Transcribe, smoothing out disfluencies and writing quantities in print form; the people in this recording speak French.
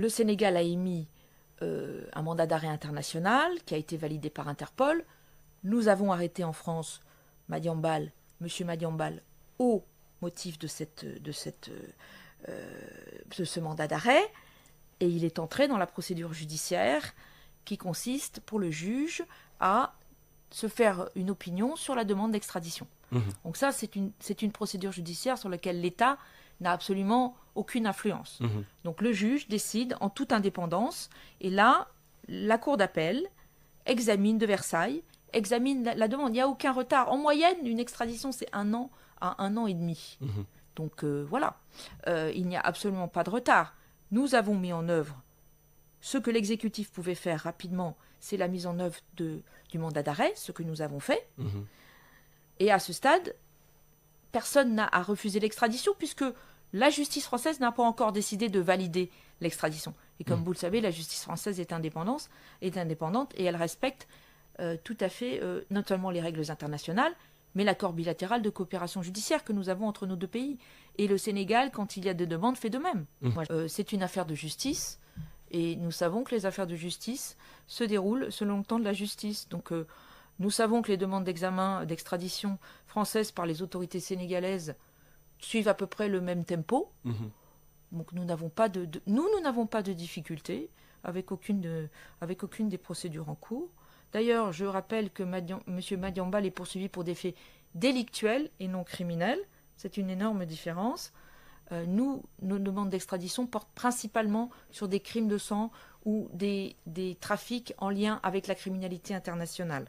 Le Sénégal a émis un mandat d'arrêt international qui a été validé par Interpol. Nous avons arrêté en France Madiambal, M. Madiambal, au motif de ce mandat d'arrêt. Et il est entré dans la procédure judiciaire qui consiste pour le juge à se faire une opinion sur la demande d'extradition. Donc ça, c'est une procédure judiciaire sur laquelle l'État n'a absolument aucune influence. Donc le juge décide en toute indépendance, et là, la cour d'appel examine de Versailles, examine la demande. Il n'y a aucun retard. En moyenne, une extradition, c'est 1 an à 1 an et demi. Donc voilà, il n'y a absolument pas de retard. Nous avons mis en œuvre ce que l'exécutif pouvait faire rapidement, c'est la mise en œuvre du mandat d'arrêt, ce que nous avons fait. Et à ce stade, personne n'a à refuser l'extradition puisque la justice française n'a pas encore décidé de valider l'extradition. Et comme vous le savez, la justice française est indépendante et elle respecte tout à fait non seulement les règles internationales, mais l'accord bilatéral de coopération judiciaire que nous avons entre nos deux pays. Et le Sénégal, quand il y a des demandes, fait de même. C'est une affaire de justice, et nous savons que les affaires de justice se déroulent selon le temps de la justice. Donc nous savons que les demandes d'examen, d'extradition françaises par les autorités sénégalaises suivent à peu près le même tempo. Donc nous n'avons pas de difficultés avec aucune des procédures en cours. D'ailleurs, je rappelle que M. Madiambal est poursuivi pour des faits délictuels et non criminels. C'est une énorme différence. Nos demandes d'extradition portent principalement sur des crimes de sang ou des trafics en lien avec la criminalité internationale.